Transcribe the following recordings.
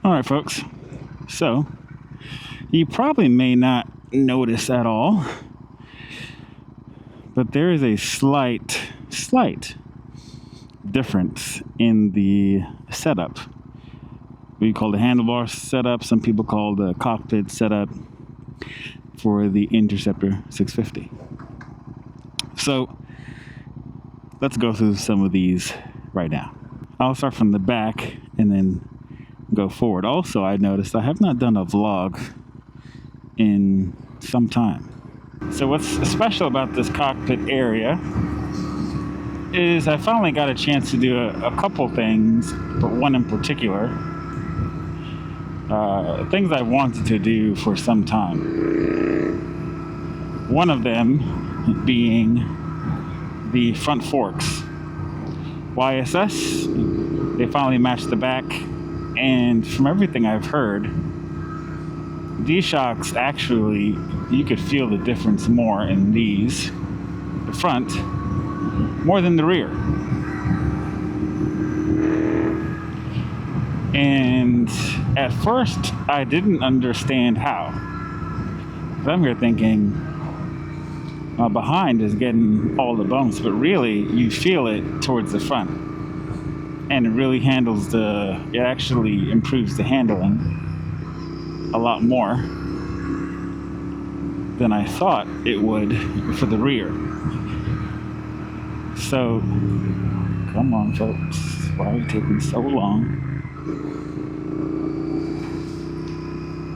All right, folks. So you probably may not notice at all, but there is a slight difference in the setup. We call the handlebar setup. Some people call the cockpit setup for the Interceptor 650. So let's go through some of these right now. I'll start from the back and then go forward. Also, I noticed I have not done a vlog in some time. So what's special about this cockpit area is I finally got a chance to do a couple things, but one in particular. Things I wanted to do for some time. One of them being the front forks. YSS, they finally matched the back, and from everything I've heard, these shocks actually, you could feel the difference more in these, the front, more than the rear. And at first, I didn't understand how. I'm here thinking, behind is getting all the bumps, but really, you feel it towards the front. And it really handles it actually improves the handling a lot more than I thought it would for the rear. So, come on, folks. Why are you taking so long?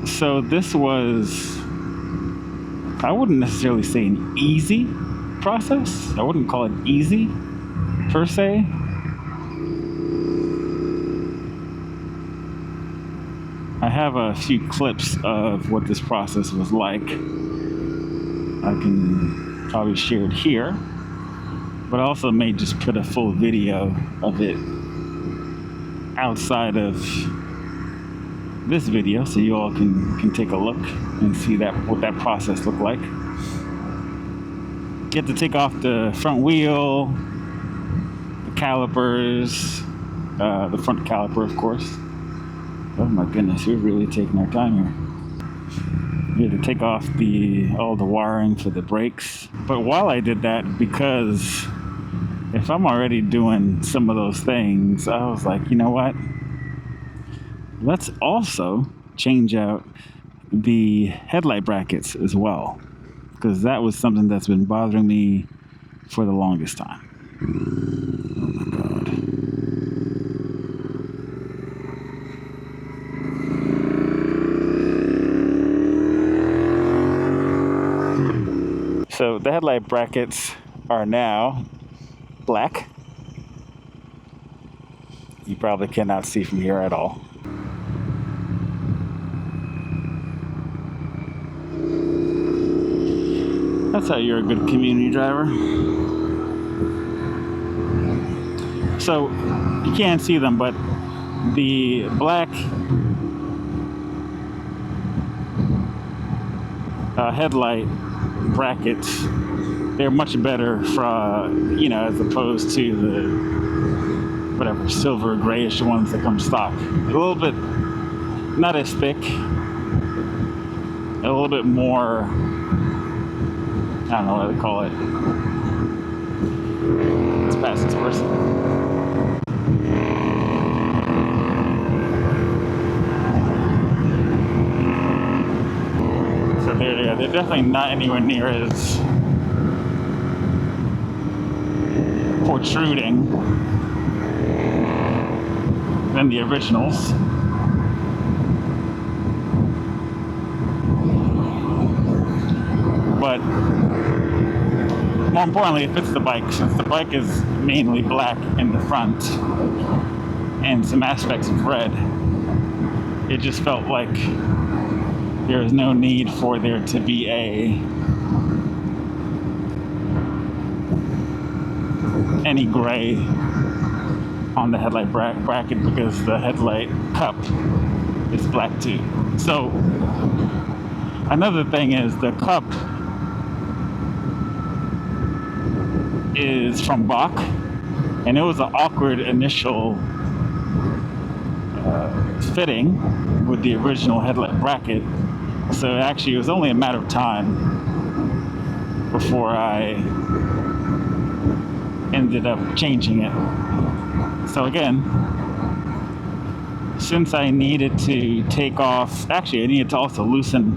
So this was, I wouldn't necessarily say an easy process. I wouldn't call it easy, per se. I have a few clips of what this process was like. I can probably share it here, but I also may just put a full video of it outside of this video so you all can take a look and see what that process looked like. Get to take off the front wheel, the calipers, the front caliper, of course. Oh my goodness, we're really taking our time here. We had to take off all the wiring for the brakes. But while I did that, because if I'm already doing some of those things, I was like, you know what? Let's also change out the headlight brackets as well, because that was something that's been bothering me for the longest time. Oh my God. So the headlight brackets are now black. You probably cannot see from here at all. That's how you're a good community driver. So you can't see them, but the black headlight brackets, they're much better as opposed to the whatever silver grayish ones that come stock. A little bit not as thick, a little bit more, I don't know what they call it. Let's pass this person. They're definitely not anywhere near as protruding than the originals. But more importantly, it fits the bike, since the bike is mainly black in the front and some aspects of red. It just felt like there is no need for there to be any gray on the headlight bracket, because the headlight cup is black too. So another thing is the cup is from Bach, and it was an awkward initial fitting with the original headlight bracket. So actually it was only a matter of time before I ended up changing it. So again, since I needed to take off, actually I needed to also loosen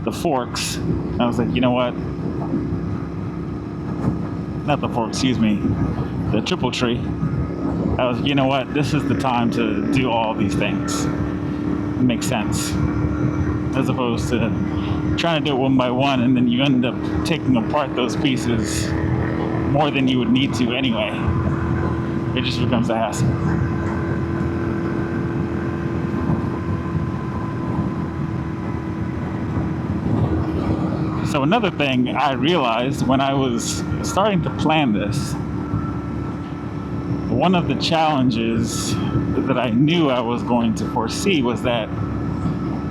the forks, I was like, you know what? Not the forks, excuse me, the triple tree. I was, you know what? This is the time to do all these things. It makes sense. As opposed to trying to do it one by one and then you end up taking apart those pieces more than you would need to anyway. It just becomes a hassle. So another thing I realized when I was starting to plan this, one of the challenges that I knew I was going to foresee was that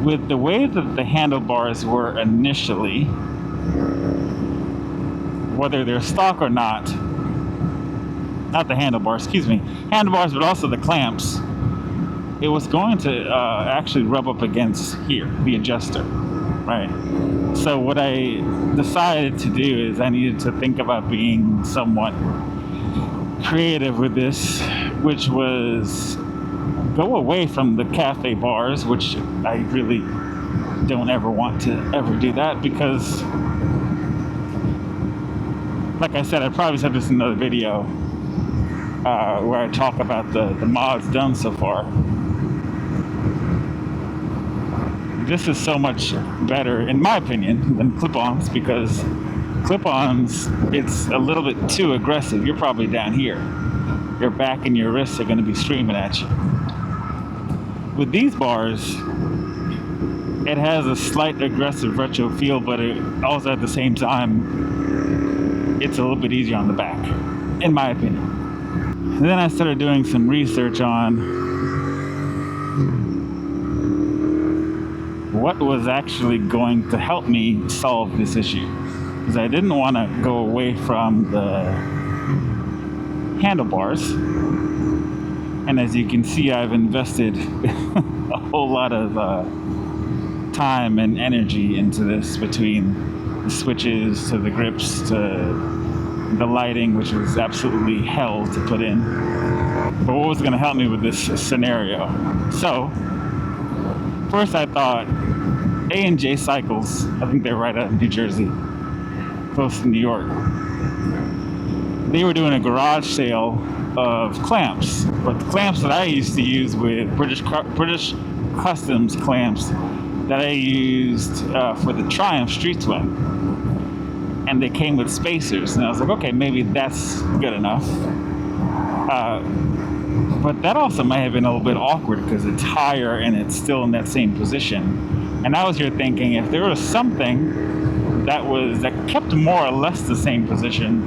with the way that the handlebars were initially, whether they're stock or not the handlebars, handlebars, but also the clamps, it was going to actually rub up against here, the adjuster, right? So what I decided to do is I needed to think about being somewhat creative with this, which was go away from the cafe bars, which I really don't ever want to ever do that because, like I said, I probably said this in another video where I talk about the mods done so far. This is so much better, in my opinion, than clip-ons because clip-ons, it's a little bit too aggressive. You're probably down here. Your back and your wrists are going to be streaming at you. With these bars, it has a slight aggressive retro feel, but it also at the same time, it's a little bit easier on the back, in my opinion. And then I started doing some research on what was actually going to help me solve this issue. Because I didn't want to go away from the handlebars. And as you can see, I've invested a whole lot of time and energy into this, between the switches to the grips to the lighting, which was absolutely hell to put in. But what was going to help me with this scenario? So, first I thought A&J Cycles, I think they're right out of New Jersey, close to New York. They were doing a garage sale of clamps, but the clamps that I used to use with British Customs clamps that I used for the Triumph Street Twin, and they came with spacers, and I was like, okay, maybe that's good enough. But that also might have been a little bit awkward because it's higher and it's still in that same position. And I was here thinking if there was something that kept more or less the same position,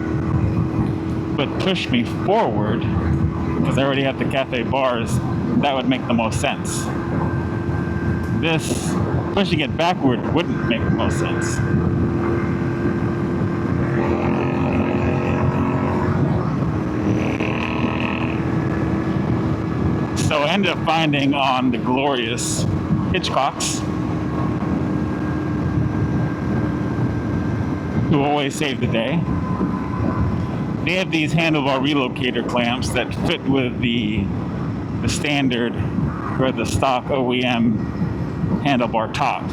but pushed me forward, because I already have the cafe bars, that would make the most sense. This, pushing it backward, wouldn't make the most sense. So I ended up finding on the glorious Hitchcocks, who always save the day. They have these handlebar relocator clamps that fit with the standard or the stock OEM handlebar top.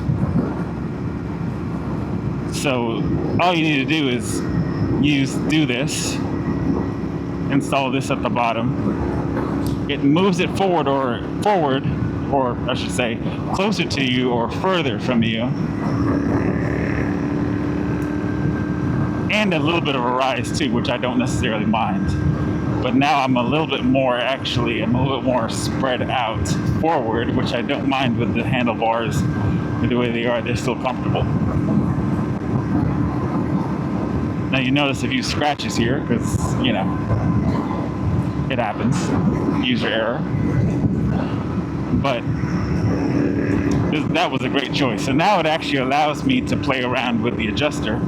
So all you need to do is do this, install this at the bottom. It moves it forward, or I should say, closer to you or further from you. And a little bit of a rise too, which I don't necessarily mind. But now I'm a little bit more spread out forward, which I don't mind with the handlebars the way they are. They're still comfortable. Now you notice a few scratches here because, it happens. User error. But that was a great choice. So now it actually allows me to play around with the adjuster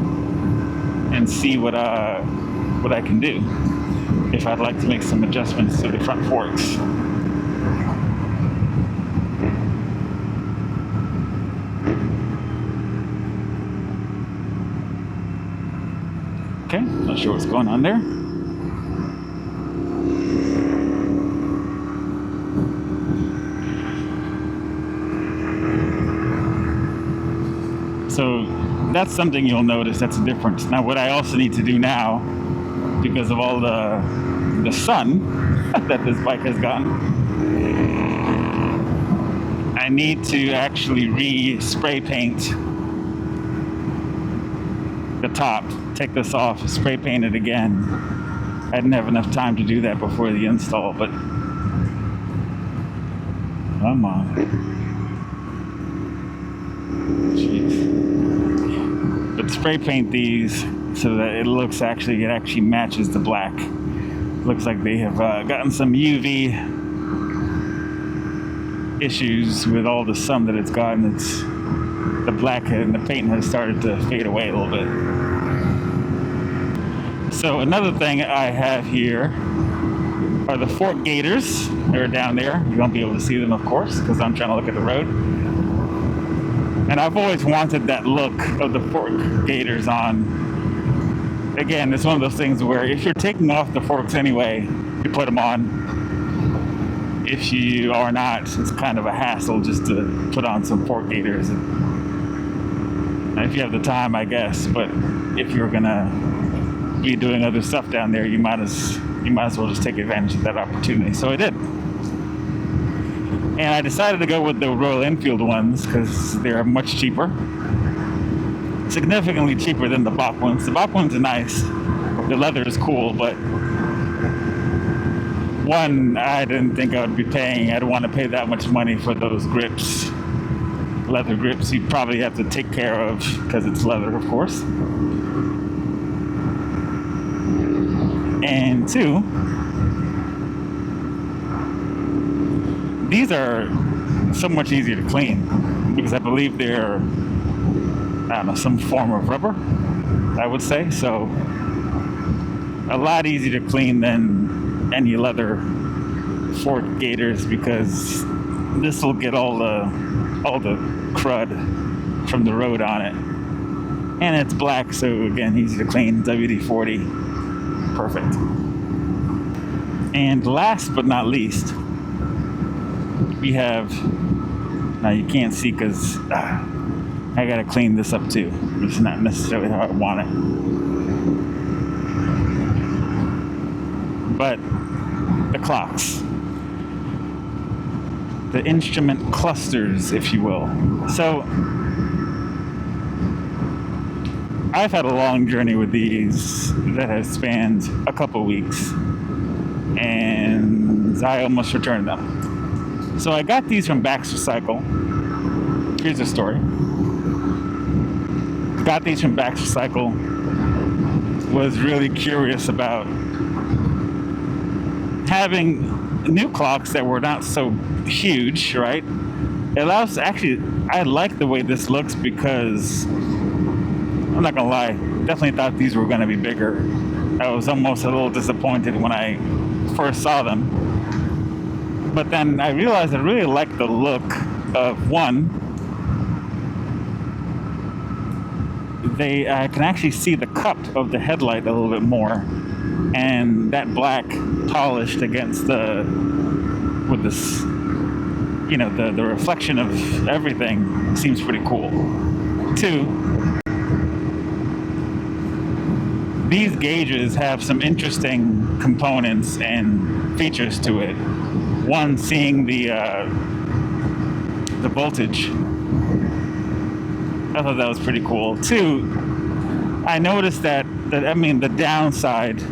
and see what I can do if I'd like to make some adjustments to the front forks. Okay, not sure what's going on there. So that's something you'll notice, that's a difference. Now what I also need to do now, because of all the sun that this bike has gotten, I need to actually re-spray paint the top. Take this off, spray paint it again. I didn't have enough time to do that before the install, but come on. Jeez. But spray paint these so that it actually matches the black. Looks like they have gotten some UV issues with all the sun that it's gotten. The black and the paint has started to fade away a little bit. So another thing I have here are the fork Gators. They're down there. You won't be able to see them, of course, because I'm trying to look at the road. And I've always wanted that look of the fork Gators on. Again, it's one of those things where if you're taking off the forks anyway, you put them on. If you are not, it's kind of a hassle just to put on some fork Gators. And if you have the time, I guess. But if you're gonna be doing other stuff down there, you might as well just take advantage of that opportunity. So I did. And I decided to go with the Royal Enfield ones because they're much cheaper. Significantly cheaper than the Bach ones. The Bach ones are nice. The leather is cool, but one, I didn't think I would be paying. I don't want to pay that much money for those grips. Leather grips you probably have to take care of because it's leather, of course. And two, these are so much easier to clean because I believe they're, I don't know, some form of rubber, I would say. So a lot easier to clean than any leather fork Gators because this will get all the crud from the road on it. And it's black, so again, easy to clean. WD-40, perfect. And last but not least, we have, now you can't see because I gotta clean this up too. It's not necessarily how I want it. But the clocks. The instrument clusters, if you will. So, I've had a long journey with these that has spanned a couple weeks. And I almost returned them. So I got these from Baxter Cycle. Here's the story. Got these from Baxter Cycle. Was really curious about having new clocks that were not so huge, right? It allows, actually, I like the way this looks because, I'm not gonna lie, definitely thought these were gonna be bigger. I was almost a little disappointed when I first saw them. But then I realized I really like the look of one. I can actually see the cup of the headlight a little bit more, and that black polished against with this, you know, the reflection of everything seems pretty cool. Two, these gauges have some interesting components and features to it. One, seeing the voltage. I thought that was pretty cool. Two, I noticed that the downside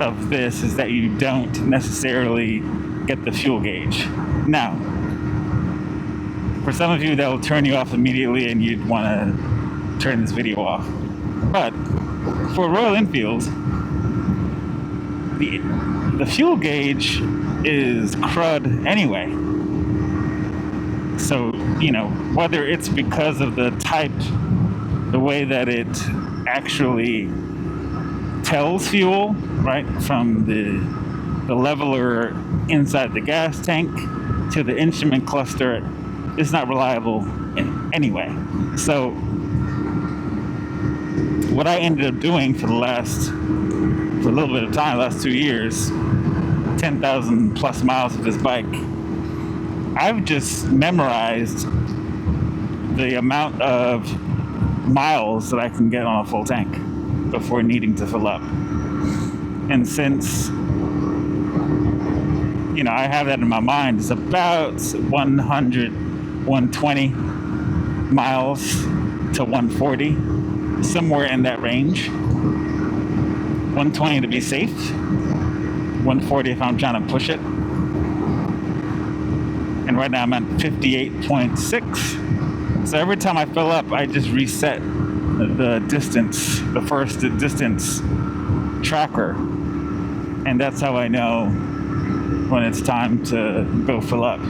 of this is that you don't necessarily get the fuel gauge. Now, for some of you that will turn you off immediately and you'd want to turn this video off. But for Royal Enfield, the fuel gauge is crud anyway. So, you know, whether it's because of the way that it actually tells fuel, right, from the leveler inside the gas tank to the instrument cluster, it's not reliable anyway. So what I ended up doing for a little bit of time, last 2 years, 10,000 plus miles of this bike, I've just memorized the amount of miles that I can get on a full tank before needing to fill up. And since, I have that in my mind, it's about 100, 120 miles to 140, somewhere in that range. 120 to be safe, 140 if I'm trying to push it. And right now I'm at 58.6. So every time I fill up, I just reset the first distance tracker. And that's how I know when it's time to go fill up.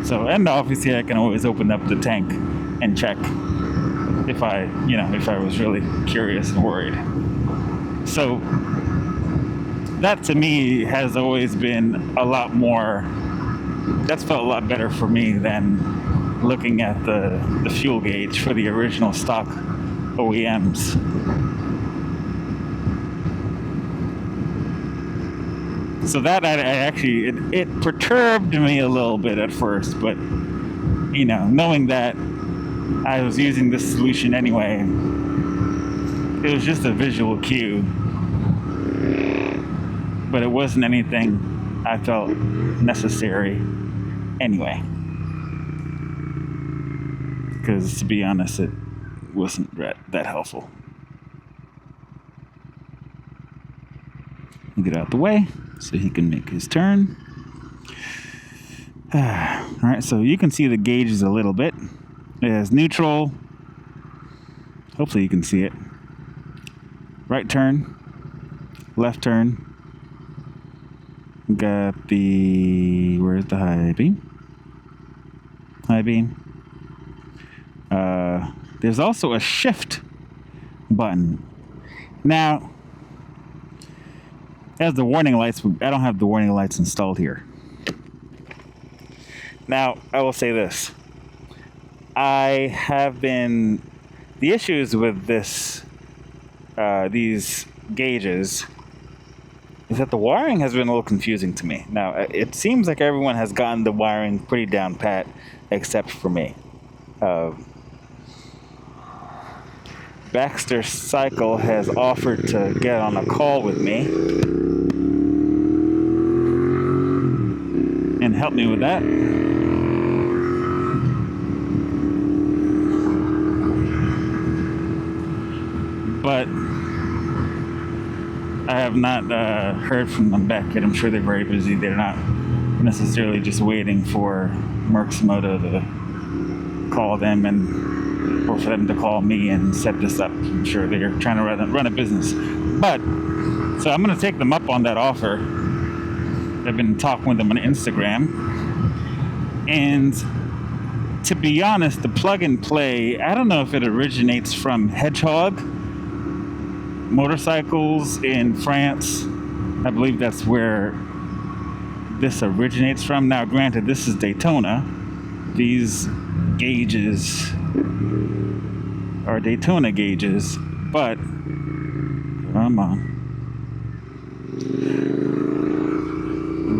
So, and obviously I can always open up the tank and check if I was really curious and worried. So that to me has always been that's felt a lot better for me than looking at the fuel gauge for the original stock OEMs. So that it perturbed me a little bit at first, but knowing that I was using this solution anyway, it was just a visual cue, but it wasn't anything I felt necessary anyway. Because to be honest, it wasn't that helpful. Get out the way so he can make his turn. Alright, so you can see the gauges a little bit. It has neutral. Hopefully you can see it. Right turn. Left turn. Got where's the high beam? High beam. There's also a shift button. Now, as the warning lights, I don't have the warning lights installed here. Now, I will say this. The issues with these gauges is that the wiring has been a little confusing to me. Now, it seems like everyone has gotten the wiring pretty down pat, except for me. Baxter Cycle has offered to get on a call with me and help me with that. But I have not heard from them back yet. I'm sure they're very busy. They're not necessarily just waiting for Merck's Moto to call them or for them to call me and set this up. I'm sure they're trying to run a business. But, so I'm going to take them up on that offer. I've been talking with them on Instagram. And to be honest, the plug and play, I don't know if it originates from Hedgehog motorcycles in France. I believe that's where this originates from. Now, granted, this is Daytona. These gauges are Daytona gauges, but come on.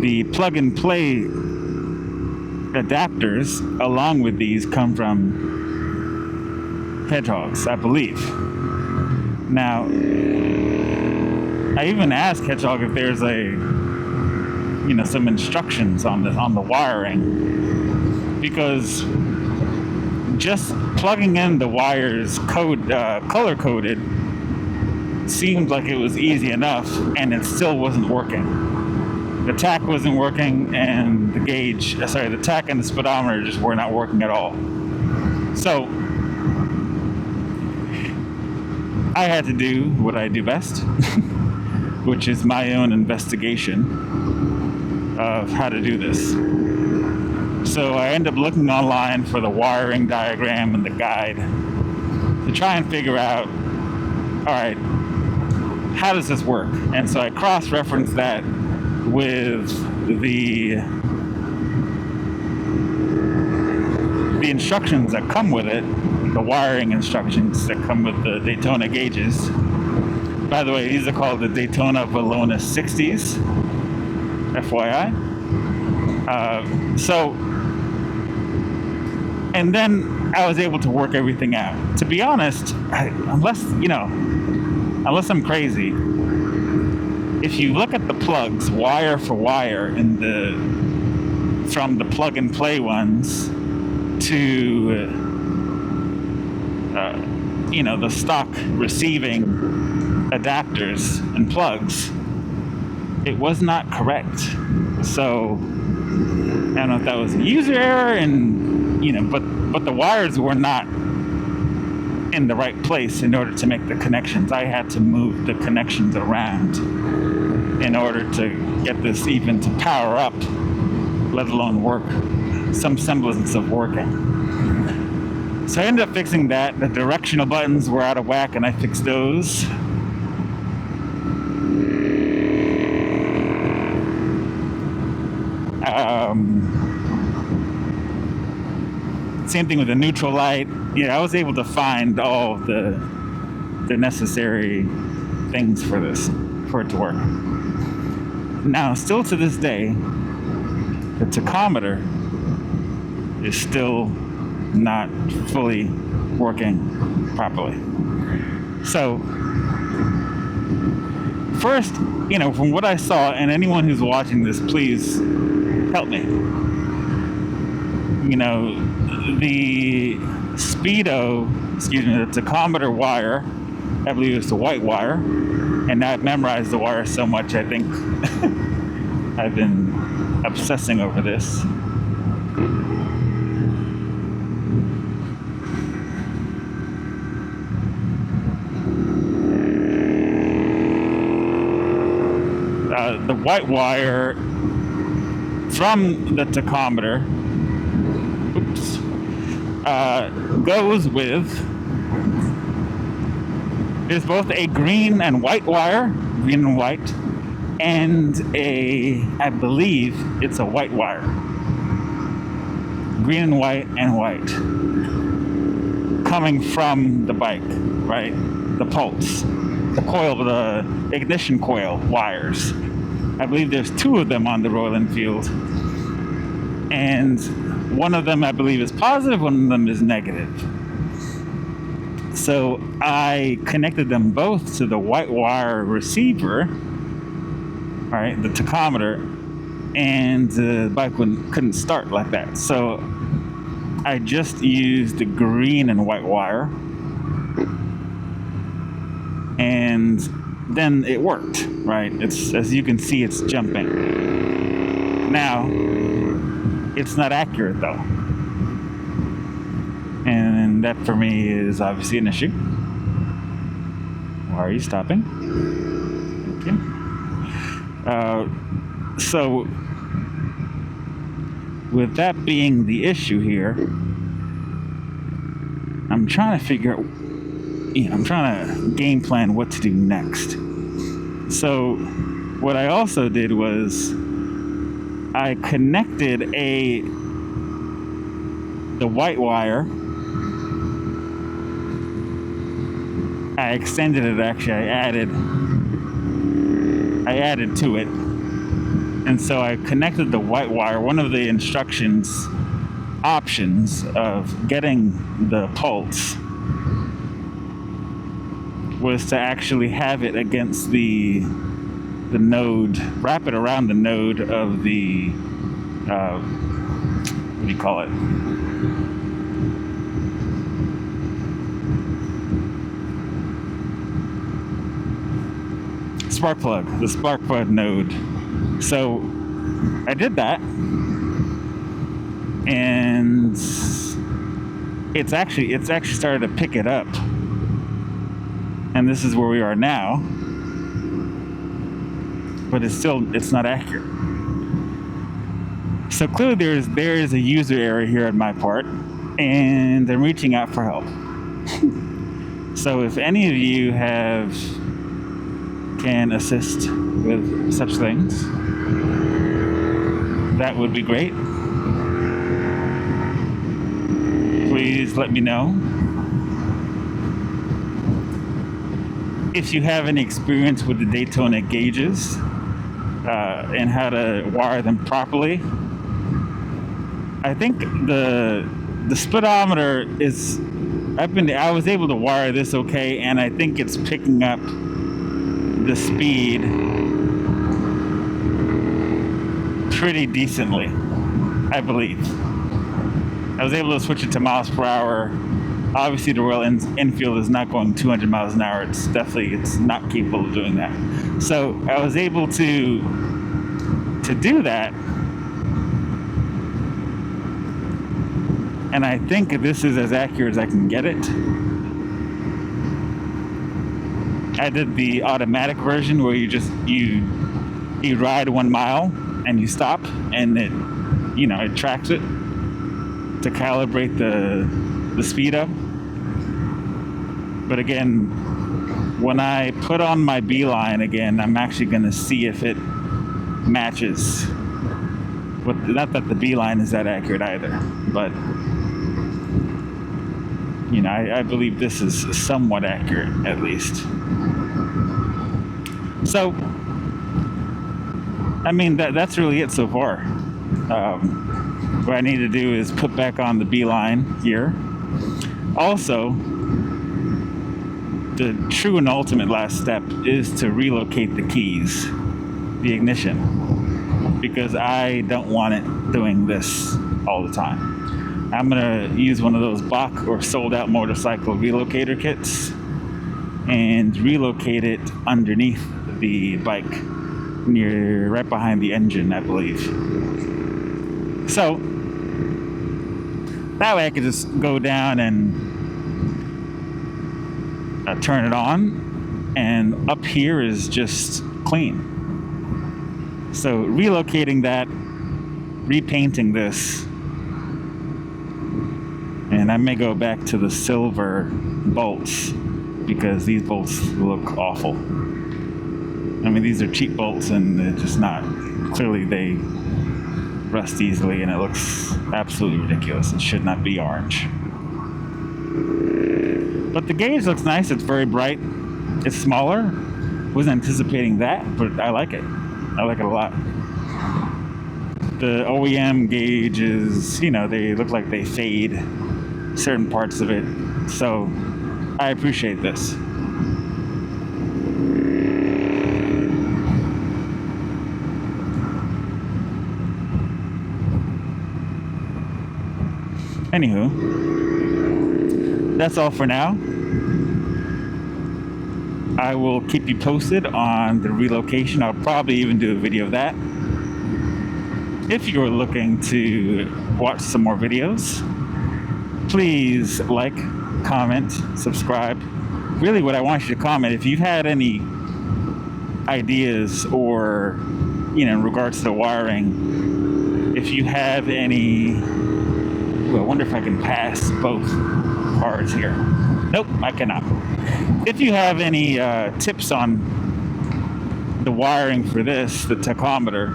The plug and play adapters along with these come from Hedgehogs, I believe. Now, I even asked Hedgehog if there's some instructions on the wiring, because just plugging in the wires color coded seemed like it was easy enough, and it still wasn't working. The tack wasn't working, and the tack and the speedometer just were not working at all. So I had to do what I do best, which is my own investigation of how to do this. So I ended up looking online for the wiring diagram and the guide to try and figure out, all right, how does this work? And so I cross-referenced that with the instructions that come with it, the wiring instructions that come with the Daytona gauges. By the way, these are called the Daytona Valona 60s, FYI. And then I was able to work everything out. To be honest, unless I'm crazy, if you look at the plugs wire for wire from the plug and play ones to the stock receiving adapters and plugs, it was not correct. So I don't know if that was a user error, but the wires were not in the right place in order to make the connections. I had to move the connections around in order to get this even to power up, let alone work, some semblance of working. So I ended up fixing that. The directional buttons were out of whack, and I fixed those. Same thing with the neutral light. I was able to find all the necessary things for it to work. Now, still to this day, the tachometer is still not fully working properly. So, first, from what I saw, and anyone who's watching this, please help me. The the tachometer wire, I believe it's the white wire, and now I've memorized the wire so much, I think I've been obsessing over this. The white wire from the tachometer goes with, there's both a green and white wire, green and white, and I believe it's a white wire. Green and white, coming from the bike, right? The pulse, the coil, the ignition coil wires. I believe there's two of them on the Royal Enfield, and one of them I believe is positive, one of them is negative. So I connected them both to the white wire receiver, all right, the tachometer, and the bike couldn't start like that. So I just used the green and white wire, and then it worked, right? It's, as you can see, it's jumping. Now, it's not accurate though. And that for me is obviously an issue. Why are you stopping? Okay. So, with that being the issue here, I'm trying to figure out, I'm trying to game plan what to do next. So, what I also did was I connected the white wire. I extended it, actually. I added to it. And so I connected the white wire. One of the options of getting the pulse was to actually have it against the node, wrap it around the node of the, what do you call it? Spark plug, the spark plug node. So I did that, and it's actually started to pick it up. And this is where we are now. But it's not accurate. So clearly there is a user error here on my part, and I'm reaching out for help. So if any of you can assist with such things, that would be great. Please let me know. if you have any experience with the Daytona gauges and how to wire them properly, I think the speedometer is, I was able to wire this okay, and I think it's picking up the speed pretty decently, I believe. I was able to switch it to miles per hour. Obviously, the Royal Enfield is not going 200 miles an hour. It's not capable of doing that. So I was able to do that. And I think this is as accurate as I can get it. I did the automatic version where you ride 1 mile and you stop, and it tracks it to calibrate the speed up. But again, when I put on my beeline again, I'm actually going to see if it matches. Not that the beeline is that accurate either, but I believe this is somewhat accurate, at least. So, I mean, that's really it so far. What I need to do is put back on the beeline here. Also, the true and ultimate last step is to relocate the keys, the ignition, because I don't want it doing this all the time. I'm going to use one of those Bach or sold out motorcycle relocator kits and relocate it underneath the bike, right behind the engine, I believe. So that way I could just go down and turn it on, and up here is just clean. So relocating that, repainting this, and I may go back to the silver bolts because these bolts look awful. I mean, these are cheap bolts and they're just not, clearly they rust easily and it looks absolutely ridiculous. It should not be orange. But the gauge looks nice. It's very bright. It's smaller. Wasn't anticipating that, but I like it. I like it a lot. The OEM gauges, they look like they fade certain parts of it. So I appreciate this. Anywho, that's all for now. I will keep you posted on the relocation. I'll probably even do a video of that. If you're looking to watch some more videos, please like, comment, subscribe. Really what I want you to comment, if you had any ideas or, in regards to the wiring, if you have any, I wonder if I can pass both cars here. Nope, I cannot. If you have any tips on the wiring for this, the tachometer,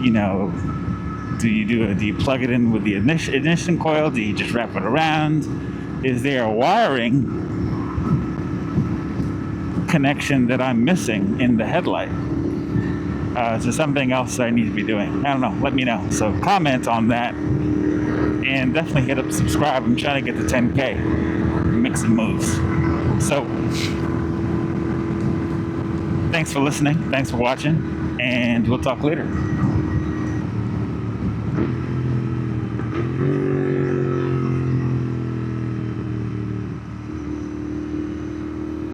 do you plug it in with the ignition coil? Do you just wrap it around? Is there a wiring connection that I'm missing in the headlight? Is there something else I need to be doing? I don't know. Let me know. So comment on that. And definitely hit up subscribe. I'm trying to get to 10K. Make some moves. So, thanks for listening. Thanks for watching. And we'll talk later.